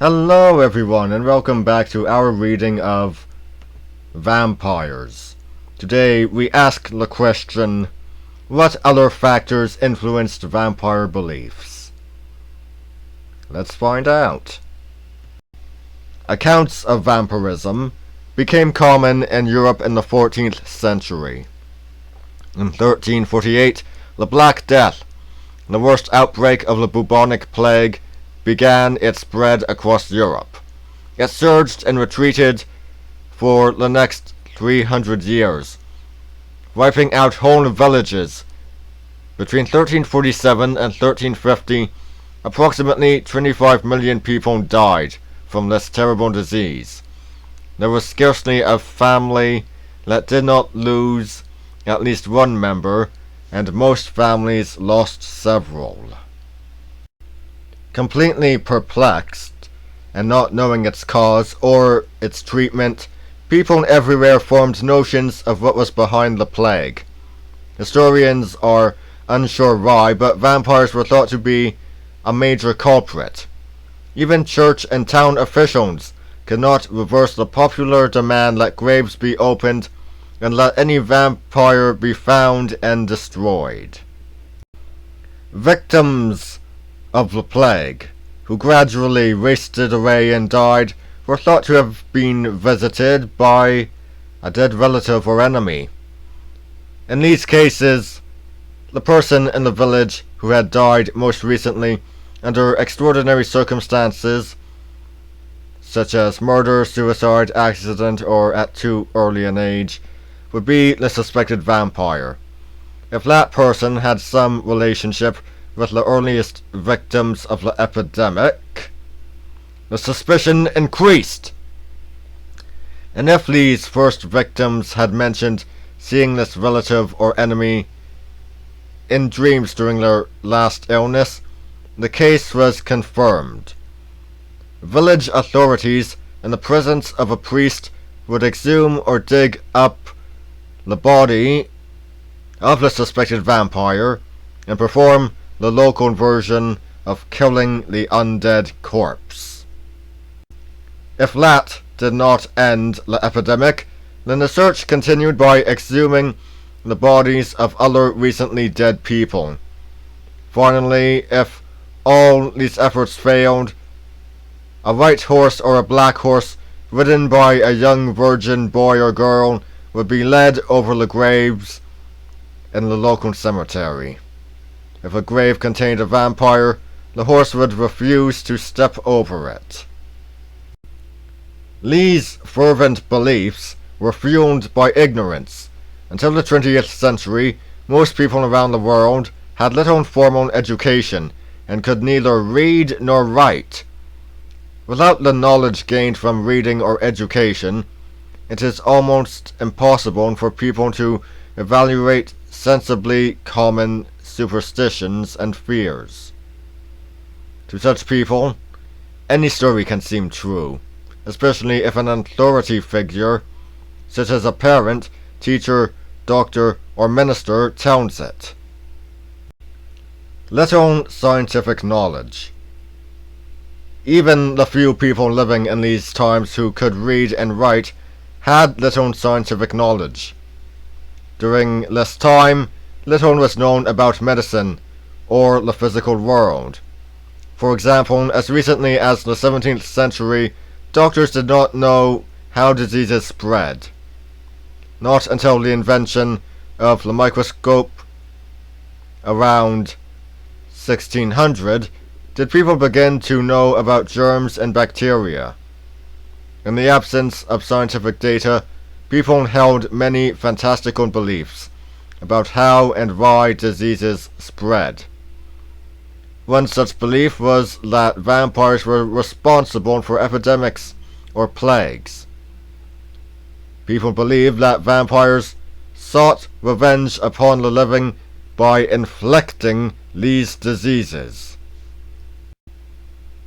Hello everyone and welcome back to our reading of Vampires. Today we ask the question, what other factors influenced vampire beliefs? Let's find out. Accounts of vampirism became common in Europe in the 14th century. In 1348, the Black Death, the worst outbreak of the bubonic plague, began its spread across Europe. It surged and retreated for the next 300 years, wiping out whole villages. Between 1347 and 1350, approximately 25 million people died from this terrible disease. There was scarcely a family that did not lose at least one member, and most families lost several. Completely perplexed, and not knowing its cause or its treatment, people everywhere formed notions of what was behind the plague. Historians are unsure why, but vampires were thought to be a major culprit. Even church and town officials could not reverse the popular demand that graves be opened and let any vampire be found and destroyed. Victims of the plague, who gradually wasted away and died, were thought to have been visited by a dead relative or enemy. In these cases, the person in the village who had died most recently under extraordinary circumstances, such as murder, suicide, accident, or at too early an age, would be the suspected vampire. If that person had some relationship with the earliest victims of the epidemic, the suspicion increased. And if these first victims had mentioned seeing this relative or enemy in dreams during their last illness, the case was confirmed. Village authorities, in the presence of a priest, would exhume or dig up the body of the suspected vampire and perform the local version of killing the undead corpse. If that did not end the epidemic, then the search continued by exhuming the bodies of other recently dead people. Finally, if all these efforts failed, a white horse or a black horse ridden by a young virgin boy or girl would be led over the graves in the local cemetery. If a grave contained a vampire, the horse would refuse to step over it. These fervent beliefs were fueled by ignorance. Until the 20th century, most people around the world had little formal education and could neither read nor write. Without the knowledge gained from reading or education, it is almost impossible for people to evaluate sensibly common superstitions and fears. To such people, any story can seem true, especially if an authority figure, such as a parent, teacher, doctor, or minister, tells it. Little scientific knowledge. Even the few people living in these times who could read and write had little scientific knowledge. During this time, little was known about medicine or the physical world. For example, as recently as the 17th century, doctors did not know how diseases spread. Not until the invention of the microscope around 1600 did people begin to know about germs and bacteria. In the absence of scientific data, people held many fantastical beliefs about how and why diseases spread. One such belief was that vampires were responsible for epidemics or plagues. People believed that vampires sought revenge upon the living by inflicting these diseases.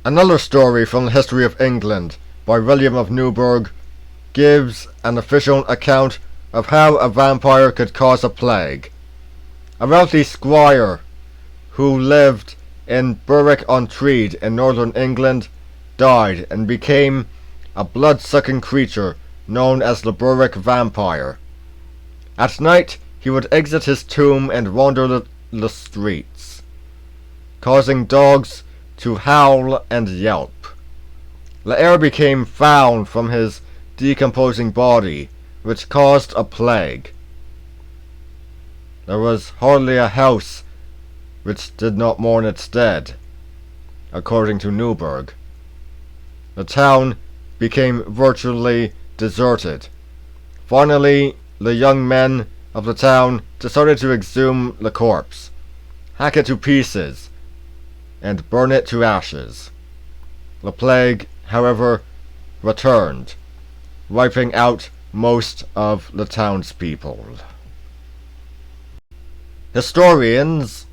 Another story from the history of England by William of Newburgh gives an official account of how a vampire could cause a plague. A wealthy squire who lived in Berwick-on-Tweed in northern England died and became a blood-sucking creature known as the Burrick Vampire. At night, he would exit his tomb and wander the streets, causing dogs to howl and yelp. The air became foul from his decomposing body, which caused a plague. There was hardly a house which did not mourn its dead, according to Newburgh. The town became virtually deserted. Finally, the young men of the town decided to exhume the corpse, hack it to pieces, and burn it to ashes. The plague, however, returned, wiping out most of the townspeople. Historians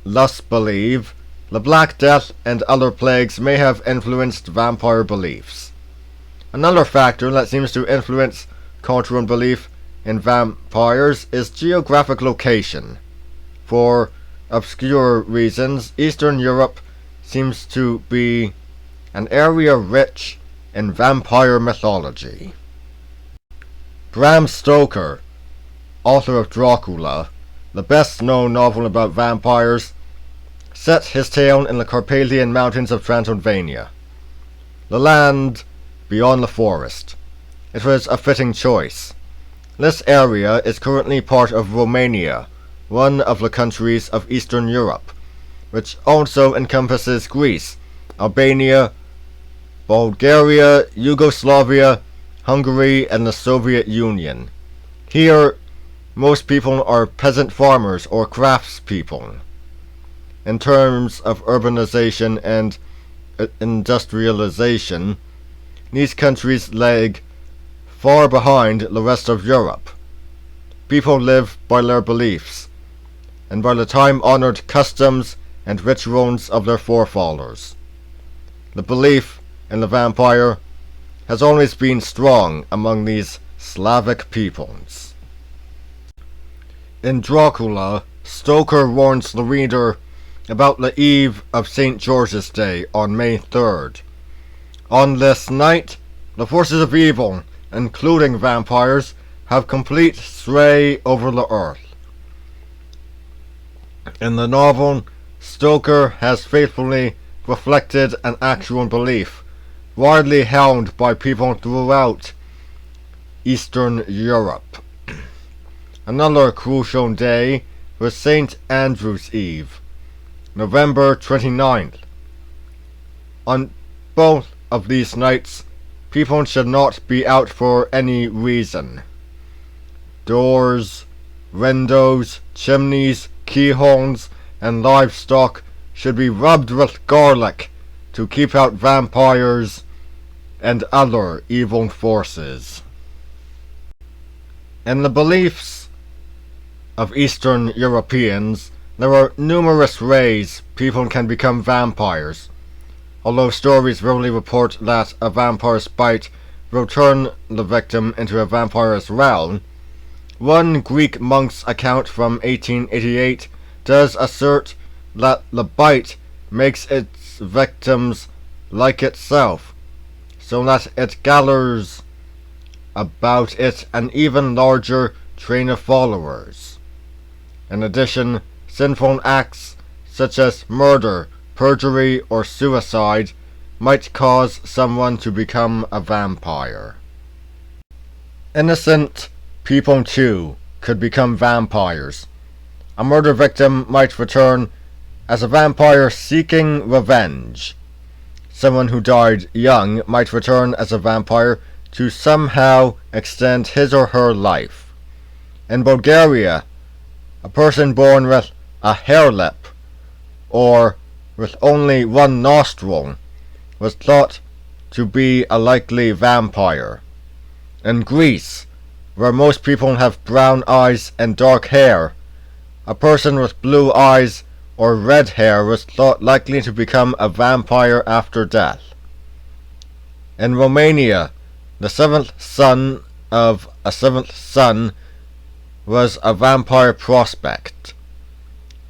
thus believe the Black Death and other plagues may have influenced vampire beliefs. Another factor that seems to influence cultural belief in vampires is geographic location. For obscure reasons, Eastern Europe seems to be an area rich in vampire mythology. Bram Stoker, author of Dracula, the best-known novel about vampires, set his tale in the Carpathian Mountains of Transylvania, the land beyond the forest. It was a fitting choice. This area is currently part of Romania, one of the countries of Eastern Europe, which also encompasses Greece, Albania, Bulgaria, Yugoslavia, Hungary, and the Soviet Union. Here, most people are peasant farmers or craftspeople. In terms of urbanization and industrialization, these countries lag far behind the rest of Europe. People live by their beliefs, and by the time-honored customs and rituals of their forefathers. The belief in the vampire has always been strong among these Slavic peoples. In Dracula, Stoker warns the reader about the eve of St. George's Day on May 3rd. On this night, the forces of evil, including vampires, have complete sway over the earth. In the novel, Stoker has faithfully reflected an actual belief, widely held by people throughout Eastern Europe. Another crucial day was St. Andrew's Eve, November 29th. On both of these nights, people should not be out for any reason. Doors, windows, chimneys, keyholes, and livestock should be rubbed with garlic to keep out vampires and other evil forces. In the beliefs of Eastern Europeans, there are numerous ways people can become vampires, although stories rarely report that a vampire's bite will turn the victim into a vampire as well. One Greek monk's account from 1888 does assert that the bite makes its victims like itself, so that it gathers about it an even larger train of followers. In addition, sinful acts such as murder, perjury, or suicide might cause someone to become a vampire. Innocent people too could become vampires. A murder victim might return as a vampire seeking revenge. Someone who died young might return as a vampire to somehow extend his or her life. In Bulgaria, a person born with a hair lip or with only one nostril was thought to be a likely vampire. In Greece, where most people have brown eyes and dark hair, a person with blue eyes or red hair was thought likely to become a vampire after death. In Romania, the seventh son of a seventh son was a vampire prospect.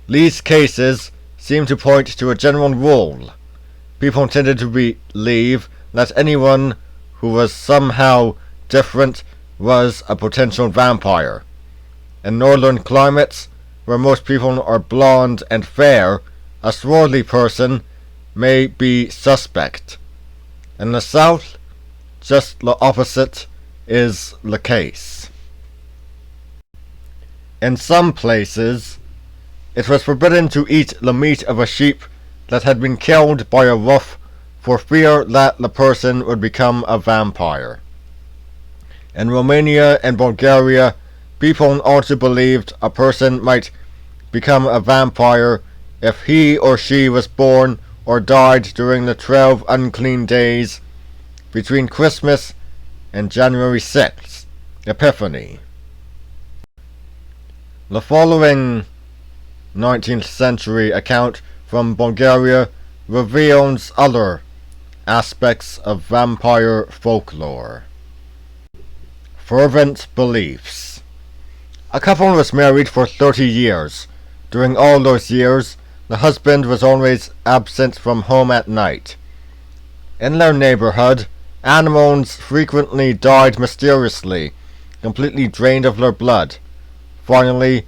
These cases seem to point to a general rule. people tended to believe that anyone who was somehow different was a potential vampire. In northern climates, where most people are blonde and fair, a swarthy person may be suspect. In the south, just the opposite is the case. In some places, it was forbidden to eat the meat of a sheep that had been killed by a wolf for fear that the person would become a vampire. In Romania and Bulgaria, people also believed a person might become a vampire if he or she was born or died during the 12 unclean days between Christmas and January 6th, Epiphany. The following 19th century account from Bulgaria reveals other aspects of vampire folklore. Fervent beliefs. A couple was married for 30 years. During all those years, the husband was always absent from home at night. In their neighborhood, animals frequently died mysteriously, completely drained of their blood. Finally,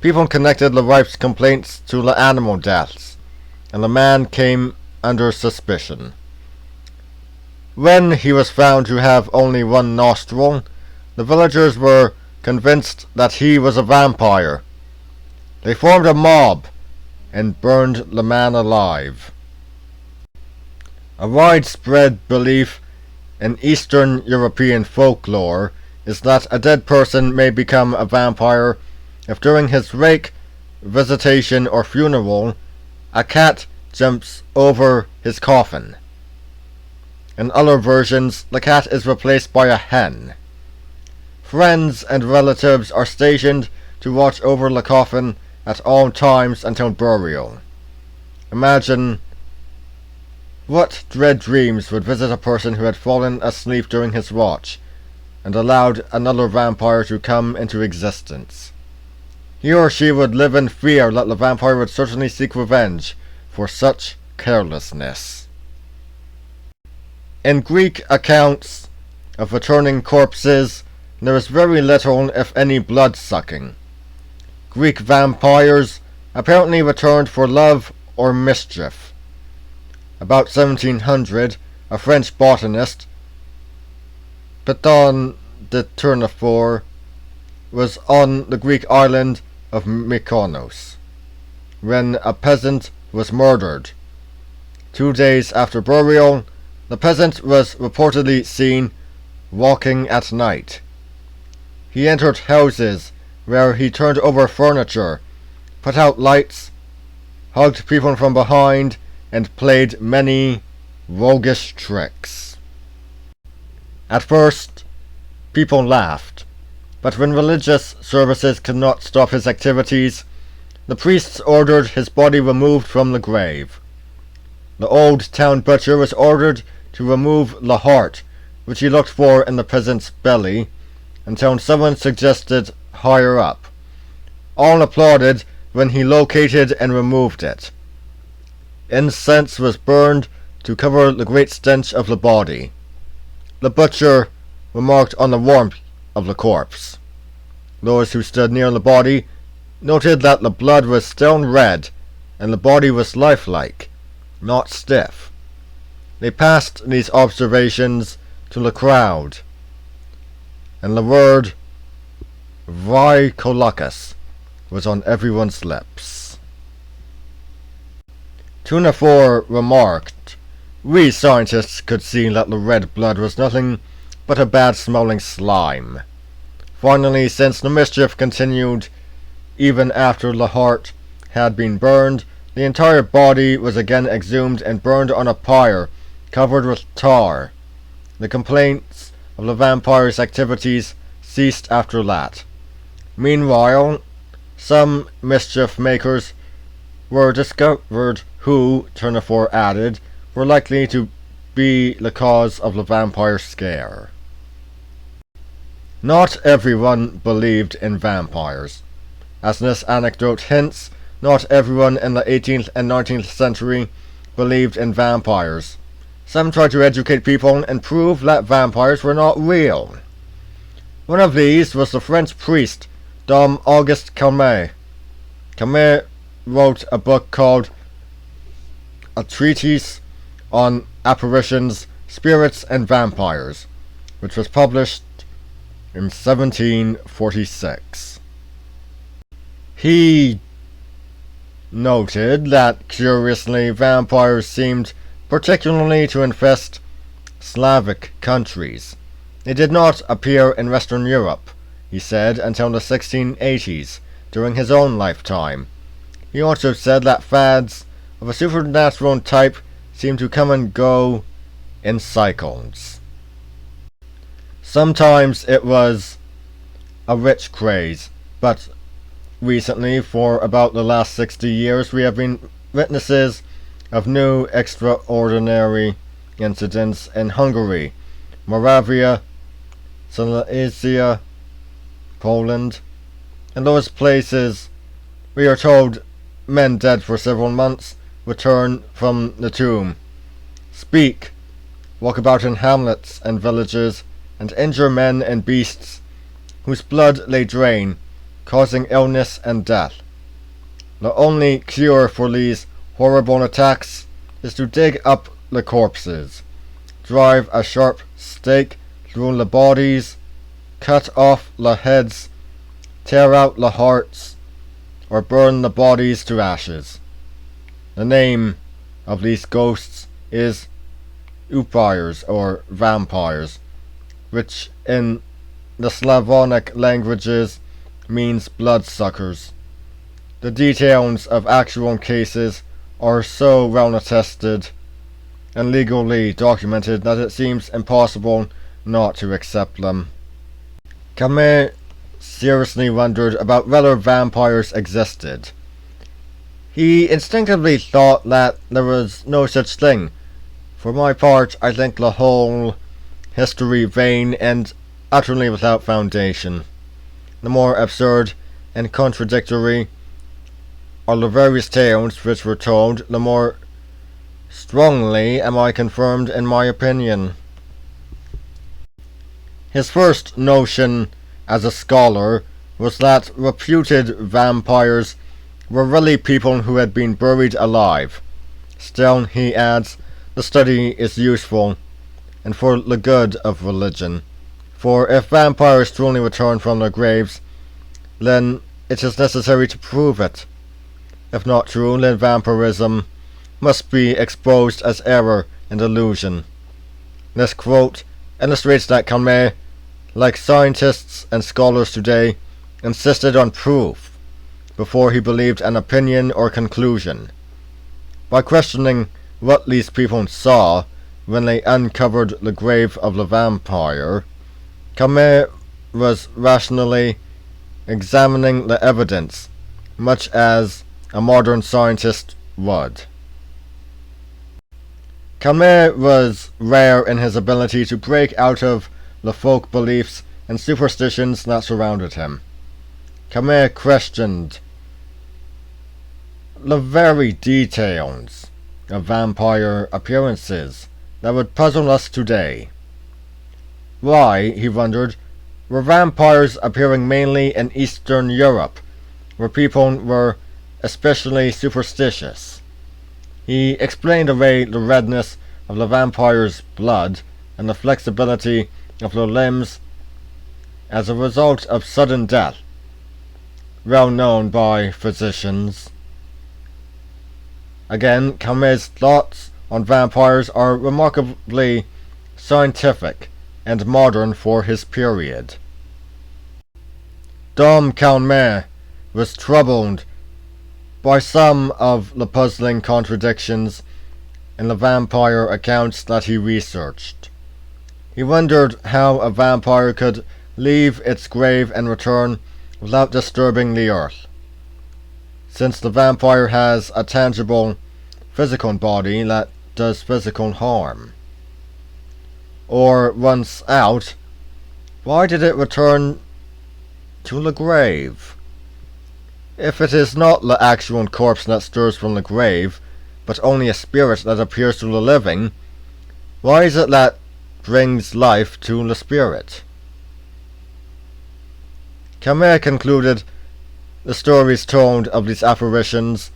people connected the wife's complaints to the animal deaths, and the man came under suspicion. When he was found to have only one nostril, the villagers were convinced that he was a vampire. They formed a mob and burned the man alive. A widespread belief in Eastern European folklore is that a dead person may become a vampire if during his wake, visitation, or funeral, a cat jumps over his coffin. In other versions, the cat is replaced by a hen. Friends and relatives are stationed to watch over the coffin at all times until burial. Imagine what dread dreams would visit a person who had fallen asleep during his watch and allowed another vampire to come into existence. He or she would live in fear that the vampire would certainly seek revenge for such carelessness. In Greek accounts of returning corpses, there is very little, if any, blood-sucking. Greek vampires apparently returned for love or mischief. About 1700, a French botanist, Pétain de Tournefort, was on the Greek island of Mykonos when a peasant was murdered. 2 days after burial, the peasant was reportedly seen walking at night. He entered houses where he turned over furniture, put out lights, hugged people from behind, and played many roguish tricks. At first, people laughed, but when religious services could not stop his activities, the priests ordered his body removed from the grave. The old town butcher was ordered to remove the heart, which he looked for in the peasant's belly, until someone suggested higher up. All applauded when he located and removed it. Incense was burned to cover the great stench of the body. The butcher remarked on the warmth of the corpse. Those who stood near the body noted that the blood was still red and the body was lifelike, not stiff. They passed these observations to the crowd, and the word Vrykolakas was on everyone's lips. Tournefort remarked, "We scientists could see that the red blood was nothing but a bad-smelling slime." Finally, since the mischief continued even after the heart had been burned, the entire body was again exhumed and burned on a pyre covered with tar. The complaints of the vampire's activities ceased after that. Meanwhile, some mischief makers were discovered who, Tournefort added, were likely to be the cause of the vampire scare. Not everyone believed in vampires. As this anecdote hints, not everyone in the 18th and 19th century believed in vampires. Some tried to educate people and prove that vampires were not real. One of these was the French priest Dom Auguste Calmet. Calmet wrote a book called A Treatise on Apparitions, Spirits, and Vampires, which was published in 1746. He noted that, curiously, vampires seemed particularly to infest Slavic countries. They did not appear in Western Europe, he said, until the 1680s, during his own lifetime. He also said that fads of a supernatural type seemed to come and go in cycles. Sometimes it was a rich craze, but recently, for about the last 60 years, we have been witnesses of new extraordinary incidents in Hungary, Moravia, Silesia, Poland, and those places we are told men dead for several months return from the tomb, speak, walk about in hamlets and villages, and injure men and beasts whose blood they drain, causing illness and death. The only cure for these horrible attacks is to dig up the corpses, drive a sharp stake through the bodies, cut off the heads, tear out the hearts, or burn the bodies to ashes. The name of these ghosts is Upires or vampires, which in the Slavonic languages means bloodsuckers. The details of actual cases are so well attested and legally documented that it seems impossible not to accept them. Calmet seriously wondered about whether vampires existed. He instinctively thought that there was no such thing. For my part, I think the whole history vain and utterly without foundation. The more absurd and contradictory are the various tales which were told, the more strongly am I confirmed in my opinion. His first notion as a scholar was that reputed vampires were really people who had been buried alive. Still, he adds, the study is useful and for the good of religion. For if vampires truly return from their graves, then it is necessary to prove it. If not true, then vampirism must be exposed as error and illusion. This quote illustrates that Calmet, like scientists and scholars today, insisted on proof before he believed an opinion or conclusion. By questioning what these people saw when they uncovered the grave of the vampire, Calmet was rationally examining the evidence, much as a modern scientist would. Calmet was rare in his ability to break out of the folk beliefs and superstitions that surrounded him. Calmet questioned the very details of vampire appearances that would puzzle us today. Why, he wondered, were vampires appearing mainly in Eastern Europe, where people were especially superstitious? He explained away the redness of the vampire's blood and the flexibility of their limbs as a result of sudden death, well known by physicians. Again, Calmet's thoughts on vampires are remarkably scientific and modern for his period. Dom Calmet was troubled by some of the puzzling contradictions in the vampire accounts that he researched. He wondered how a vampire could leave its grave and return without disturbing the earth, since the vampire has a tangible physical body that does physical harm. Or, once out, why did it return to the grave? If it is not the actual corpse that stirs from the grave, but only a spirit that appears to the living, why is it that brings life to the spirit? Camus concluded the stories told of these apparitions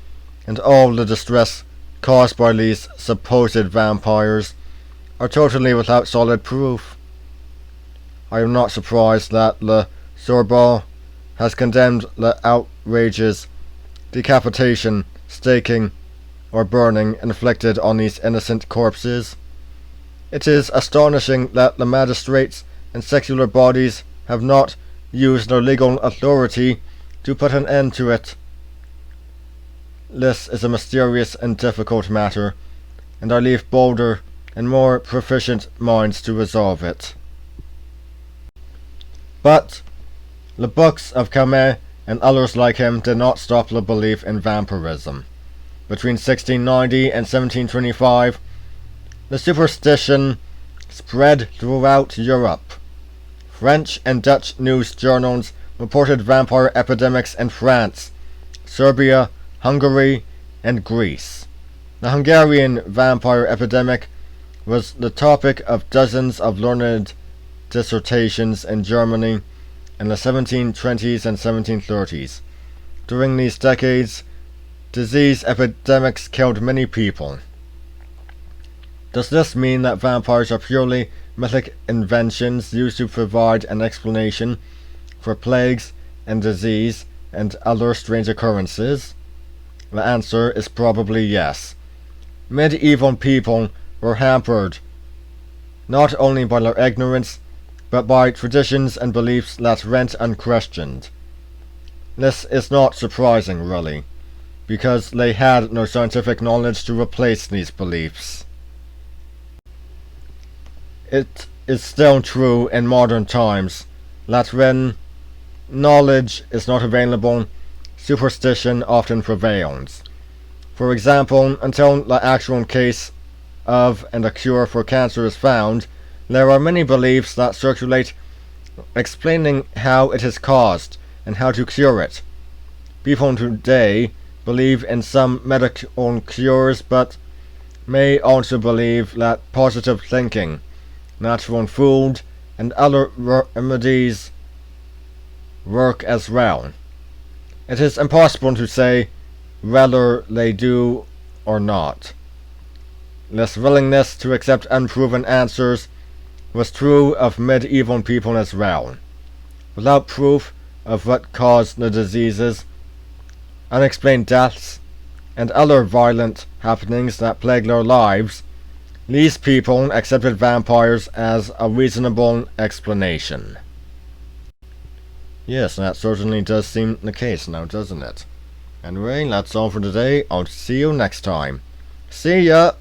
and all the distress caused by these supposed vampires are totally without solid proof. I am not surprised that Le Sorbonne has condemned the outrages, decapitation, staking, or burning inflicted on these innocent corpses. It is astonishing that the magistrates and secular bodies have not used their legal authority to put an end to it. This is a mysterious and difficult matter, and I leave bolder and more proficient minds to resolve it. But the books of Camus and others like him did not stop the belief in vampirism. Between 1690 and 1725, the superstition spread throughout Europe. French and Dutch news journals reported vampire epidemics in France, Serbia, Hungary, and Greece. The Hungarian vampire epidemic was the topic of dozens of learned dissertations in Germany in the 1720s and 1730s. During these decades, disease epidemics killed many people. Does this mean that vampires are purely mythic inventions used to provide an explanation for plagues and disease and other strange occurrences? The answer is probably yes. Medieval people were hampered not only by their ignorance, but by traditions and beliefs that went unquestioned. This is not surprising, really, because they had no scientific knowledge to replace these beliefs. It is still true in modern times that when knowledge is not available, superstition often prevails. For example, until the actual case of and a cure for cancer is found, there are many beliefs that circulate explaining how it is caused and how to cure it. People today believe in some medical cures, but may also believe that positive thinking, natural food, and other remedies work as well. It is impossible to say whether they do or not. This willingness to accept unproven answers was true of medieval people as well. Without proof of what caused the diseases, unexplained deaths, and other violent happenings that plagued their lives, these people accepted vampires as a reasonable explanation. Yes, that certainly does seem the case now, doesn't it? Anyway, that's all for today. I'll see you next time. See ya!